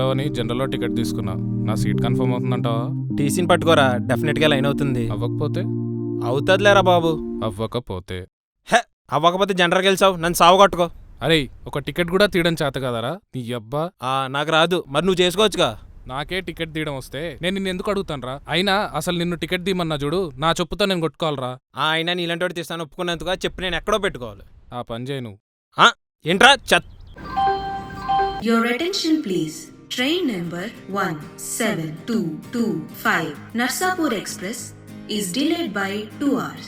అంటావని జనరల్లో ticket తీసుకున్నా. నా seat confirm అవుతుందంటావా? టీసీని పట్టుకోరా, డెఫినెట్గా లైన్ అవుతుంది. అవ్వకపోతే? అవుతుందిలేరా బాబు. అవ్వకపోతే? హే, అవ్వకపోతే జనరల్కి గెలిచావు, నన్ను సావు కొట్టుకో. అరే, ఒక టికెట్ కూడా తీయడం చేత కదరా నీ అబ్బా. నాకు రాదు, మరి నువ్వు చేసుకోవచ్చుగా. నాకే టికెట్ తీయడం వస్తే నేను నిన్ను ఎందుకు అడుగుతానురా? అయినా అసలు నిన్ను టికెట్ తీయమన్నా చూడు, నా చెప్పుతో నేను కొట్టుకోవాలరా. అయినా నీలాంటి వాడు తీస్తాను ఒప్పుకున్నందుగా చెప్పి నేను ఎక్కడో పెట్టుకోవాలి. ఆ పని చేయి నువ్వు. ఏంట్రా చెత్త. Your attention please. Train number 17225 Narsapur Express is delayed by 2 hours.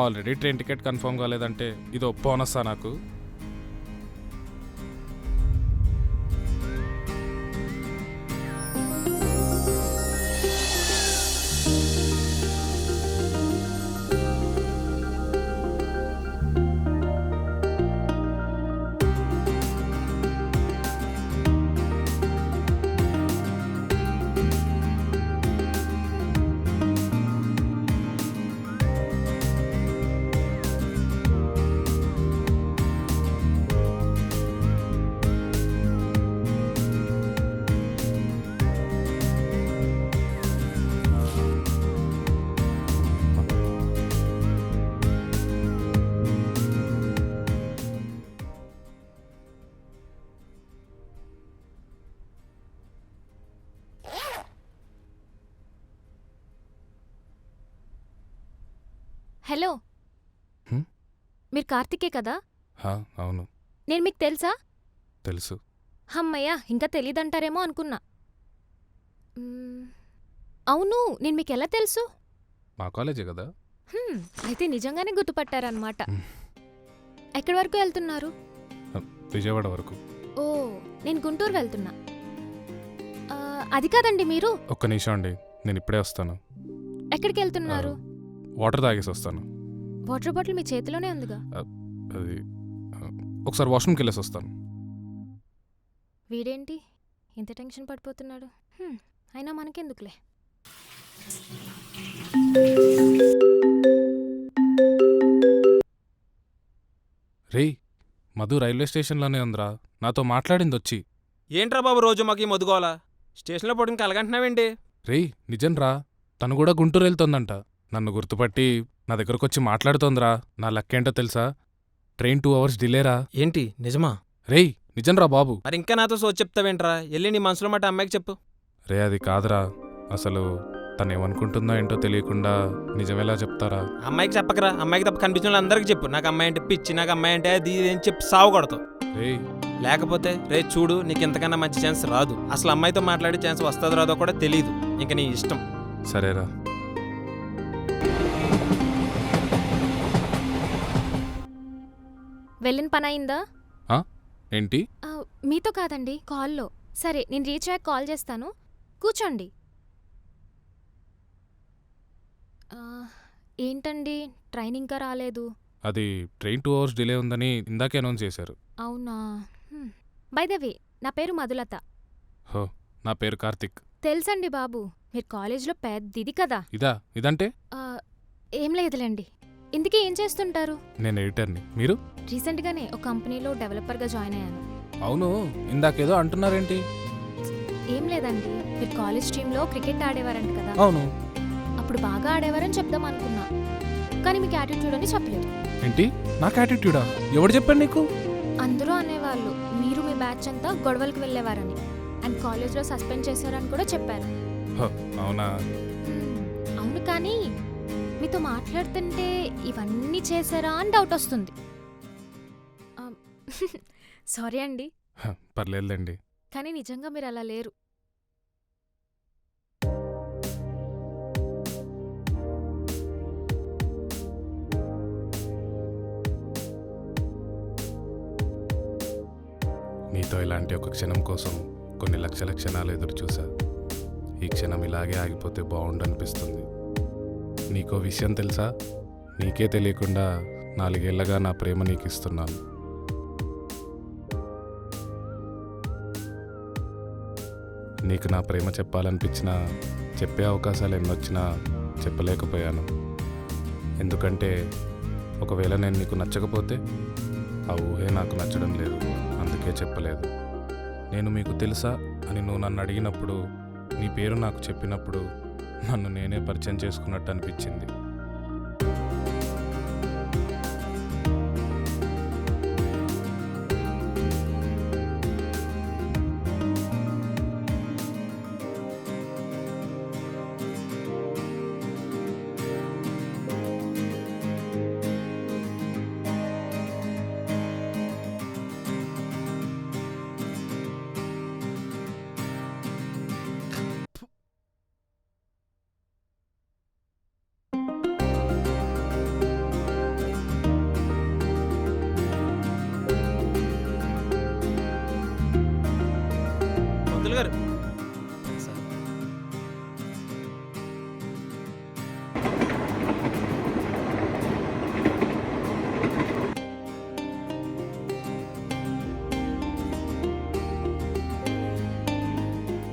Already train ticket confirm కాలేదంటే ఇది బోనస్సా నాకు? హలో, మీరు కార్తికే కదా? అవును. నేను మీకు తెలుసా? తెలుసు. హమ్మయ్యా, ఇంకా తెలీదంటారేమో అనుకున్నా. అవును, నేను మీకు ఎలా తెలుసు? మా కాలేజే కదా. అయితే నిజంగానే గుర్తుపట్టారనమాట. ఎక్కడి వరకు వెళ్తున్నారు? విజయవాడ వరకు. ఓ, నేను గుంటూరు వెళ్తున్నా. అది కాదండి మీరు. ఒక్క నిమిషం అండి, నేను ఇప్పుడే వస్తాను. ఎక్కడికి వెళ్తున్నారు? వాటర్ తాగేసి వస్తాను. వాటర్ బాటిల్ మీ చేతిలోనే ఉందిగా. అది ఒకసారి వాష్రూమ్కి వెళ్ళేసి వస్తాను. వీడేంటి ఇంత టెన్షన్ పడిపోతున్నాడు? అయినా మనకెందుకులే. రేయ్, మధు రైల్వే స్టేషన్లోనే ఉందిరా, నాతో మాట్లాడింది వచ్చి. ఏంట్రా బాబు రోజు మాకు ఈ మొదుగోలా? స్టేషన్లో పడుకుని కలగంటున్నావేంటి? రేయ్, నిజం రా, తను కూడా గుంటూరు వెళ్తోందంట. నన్ను గుర్తుపట్టి నా దగ్గరకొచ్చి మాట్లాడుతోందిరా. నా లక్కేంటో తెలుసా? Train 2 hours డిలేరా. ఏంటి నిజమా? రేయ్, నిజంరా బాబు. మరి ఇంకా నాతో సోచి చెప్తావేంట్రా? వెళ్ళి నీ మనసులో మాట అమ్మాయికి చెప్పు. రే, అది కాదురా. అసలు తనేమనుకుంటుందో ఏంటో తెలియకుండా నిజమేలా చెప్తారా? అమ్మాయికి చెప్పకరా, అమ్మాయికి తప్ప కనిపించిన వాళ్ళందరికీ చెప్పు. నాకు అమ్మాయి అంటే పిచ్చి, నాకు అమ్మాయి అంటే అది ఇది అని చెప్పి సావు కొడతావు. రేయ్, లేకపోతే రే చూడు, నీకు ఇంతకన్నా మంచి ఛాన్స్ రాదు. అసలు అమ్మాయితో మాట్లాడే ఛాన్స్ వస్తుందో రాదో కూడా తెలీదు. ఇంక నీ ఇష్టం. సరేరా. వెళ్ళిన పని అయిందా? ఏంటి? మీతో కాదండి, కాల్లో. సరే, నేను రీచ్ అయ్యాక కాల్ చేస్తాను, కూర్చోండి. ఏంటండి, ట్రైన్ ఇంకా రాలేదు? అది ట్రైన్ 2 hours డిలే ఉందని ఇందాకే అనౌన్స్ చేశారు. అవునా? బై ద వే, నా పేరు మధులత. హో, నా పేరు కార్తిక్. తెలుసండి బాబు, మీరు కాలేజ్లో పెద్దిది కదా. ఇదంటే? ఏం లేదులేండి. ఇందుకే ఏం చేస్తుంటారు? నేను ఎడిటర్ని. మీరు? రీసెంట్గానే ఒక కంపెనీలో డెవలపర్గా జాయిన్ అయ్యాను. అవును, ఇందాకేదో అంటున్నారేంటి? ఏం లేదండి, మీరు కాలేజ్ టీంలో క్రికెట్ ఆడేవారంట కదా. అవును. అప్పుడు బాగా ఆడేవారని చెప్దాం అనుకున్నా, కానీ మీకు యాటిట్యూడ్ అని చెప్పలేదు. ఏంటి? నాకు యాటిట్యూడా? ఎవడు చెప్పాడు నీకు? అందరూ అనేవాళ్ళు మీరు మీ బ్యాచ్ అంతా గొడవలకు వెళ్ళేవారని, అండ్ కాలేజ్లో సస్పెండ్ చేశారని కూడా చెప్పారు. అవునా? అవును, కానీ మీతో మాట్లాడుతుంటే ఇవన్నీ చేశారా అని డౌట్ వస్తుంది. సారీ అండి. పర్లేదులేండి. కానీ నిజంగా మీరు అలా లేరు. నీతో ఇలాంటి ఒక క్షణం కోసం కొన్ని లక్షల క్షణాలు ఎదురు చూసా. ఈ క్షణం ఇలాగే ఆగిపోతే బాగుండనిపిస్తుంది. నీకో విషయం తెలుసా? నీకే తెలియకుండా 4 ఏళ్లగా నా ప్రేమ నీకు ఇస్తున్నాను. నీకు నా ప్రేమ చెప్పాలనిపించినా, చెప్పే అవకాశాలు ఎన్నొచ్చినా చెప్పలేకపోయాను. ఎందుకంటే ఒకవేళ నేను నీకు నచ్చకపోతే ఆ ఊహే నాకు నచ్చడం లేదు, అందుకే చెప్పలేదు. నేను మీకు తెలుసా అని నువ్వు నన్ను అడిగినప్పుడు, నీ పేరు నాకు చెప్పినప్పుడు నన్ను నేనే పరిచయం చేసుకున్నట్టు అనిపించింది. పంతులు గారు సార్,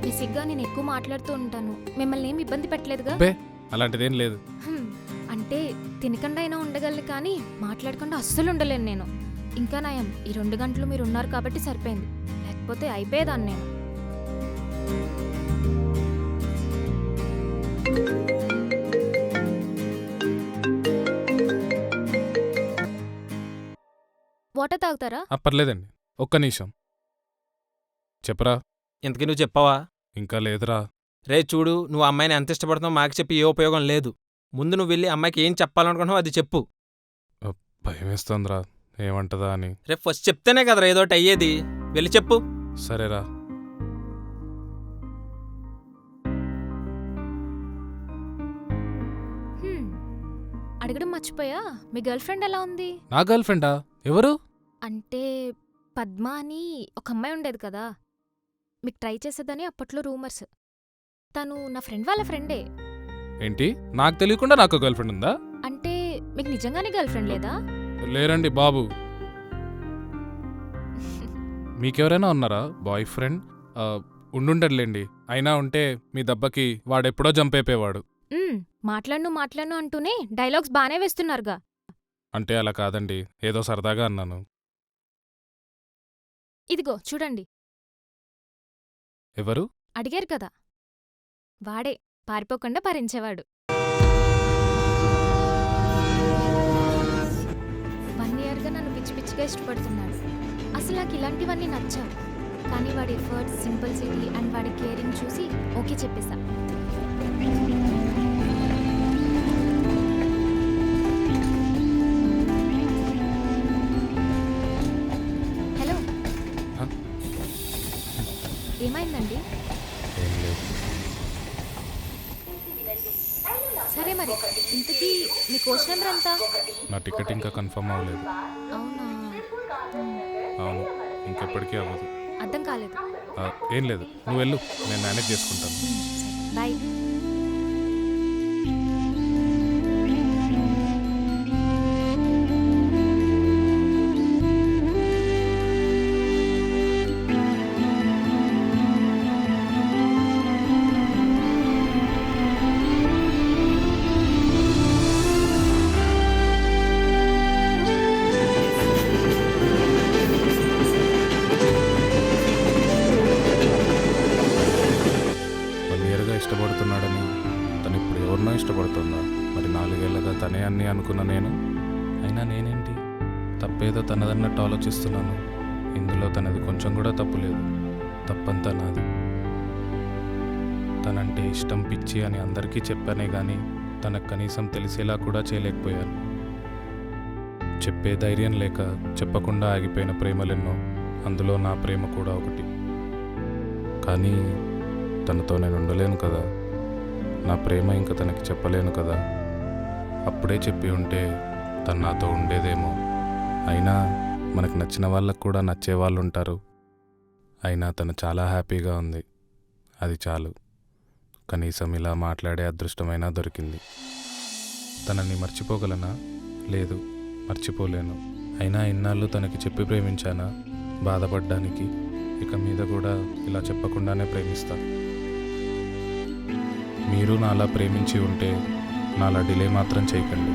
బేసిక్గా నేను ఎక్కువ మాట్లాడుతూ ఉంటాను, మిమ్మల్ని ఏమి ఇబ్బంది పెట్టలేదుగా? బే అలాంటిదేం లేదు. హ్మ్, అంటే తినకుండా అయినా ఉండగలను కానీ మాట్లాడకుండా అస్సలు ఉండలేను నేను. ఇంకా నయం ఈ 2 గంటలు మీరు ఉన్నారు కాబట్టి సరిపోయింది, లేకపోతే అయిపోయేదాన్ని నేను. వాటర్ తాగుతారా? పర్లేదండి, ఒక్క నిమిషం. చెప్పరా. ఇంతకీ నువ్వు చెప్పావా? ఇంకా లేదురా. రే చూడు, నువ్వు అమ్మాయిని ఎంత ఇష్టపడుతున్నావు మాకు చెప్పి ఏ ఉపయోగం లేదు. ముందు నువ్వు వెళ్ళి అమ్మాయికి ఏం చెప్పాలనుకుంటున్నావు అది చెప్పు. భయమేస్తోందిరా, ఏమంటదా అని. రేపు ఫస్ట్ చెప్తేనే కదరా ఏదో ఒకటి అయ్యేది. వెళ్ళి చెప్పు. సరేరా. హ్మ్, అడగడం మర్చిపోయా, మీ గర్ల్ ఫ్రెండ్ ఎలా ఉంది? నా గర్ల్ ఫ్రెండా? ఎవరు? అంటే పద్మ అని ఒక అమ్మాయి ఉండేది కదా, మీకు ట్రై చేసేదని అప్పట్లో రూమర్స్. తను నా ఫ్రెండ్ వాళ్ళ ఫ్రెండే. ఏంటి, నాకు తెలియకుండా నాకు గర్ల్ ఫ్రెండ్ ఉందా? అంటే మీకు నిజంగానే గర్ల్ ఫ్రెండ్ లేదా? లేరండి బాబు. మీకెవరైనా ఉన్నారా బాయ్ ఫ్రెండ్? ఉండుండర్లేండి, అయినా ఉంటే మీ దెబ్బకి వాడెప్పుడో జంపైపోయేవాడు. మాట్లాడను అంటూనే డైలాగ్స్ బానే వేస్తున్నారుగా. అంటే అలా కాదండి, ఏదో సరదాగా అన్నాను. ఇదిగో చూడండి. ఎవరు? అడిగారు కదా, వాడే పారిపోకుండా భరించేవాడు. 1 ఇయర్గా నన్ను పిచ్చి పిచ్చిగా ఇష్టపడుతున్నాడు. అసలు నాకు ఇలాంటివన్నీ నచ్చావు, కానీ వాడి ఎఫర్ట్స్, సింపుల్సిటీ అండ్ వాడి కేరింగ్ చూసి ఓకే చెప్పేశా. హలో, ఏమైందండి? ఏం లేదు. సరే మరి, ఇంతకీ మీ కోచ్ నెంబర్ ఎంత? నా టికెట్ ఇంకా కన్ఫర్మ్ అవ్వలేదు. అవునా? అవును, ఇంకెప్పటికీ అవ్వదు. అర్థం కాలేదు. ఏం లేదు, నువ్వు వెళ్ళు, నేను మేనేజ్ చేసుకుంటాను. బాయ్. ఇష్టపడుతున్నాడని తను ఇప్పుడు ఎవరినో ఇష్టపడుతుందా? మరి 4 ఏళ్ళగా తనే అన్నీ అనుకున్న నేను, అయినా నేనేంటి తప్పేదో తనదన్నట్టు ఆలోచిస్తున్నాను. ఇందులో తనది కొంచెం కూడా తప్పు లేదు, తప్పంతా నాది. తనంటే ఇష్టం, పిచ్చి అని అందరికీ చెప్పానే కానీ తనకు కనీసం తెలిసేలా కూడా చేయలేకపోయాను. చెప్పే ధైర్యం లేక చెప్పకుండా ఆగిపోయిన ప్రేమలెన్నో, అందులో నా ప్రేమ కూడా ఒకటి. కానీ తనతో నేను ఉండలేను కదా, నా ప్రేమ ఇంకా తనకి చెప్పలేను కదా. అప్పుడే చెప్పి ఉంటే తను నాతో ఉండేదేమో. అయినా మనకు నచ్చిన వాళ్ళకు కూడా నచ్చే వాళ్ళు ఉంటారు. అయినా తను చాలా హ్యాపీగా ఉంది, అది చాలు. కనీసం ఇలా మాట్లాడే అదృష్టమైనా దొరికింది. తనని మర్చిపోగలనా? లేదు, మర్చిపోలేను. అయినా ఇన్నాళ్ళు తనకి చెప్పి ప్రేమించానా బాధపడ్డానికి? ఇక మీద కూడా ఇలా చెప్పకుండానే ప్రేమిస్తా. మీరు నాలా ప్రేమించి ఉంటే నాలా డిలే మాత్రం చేయకండి.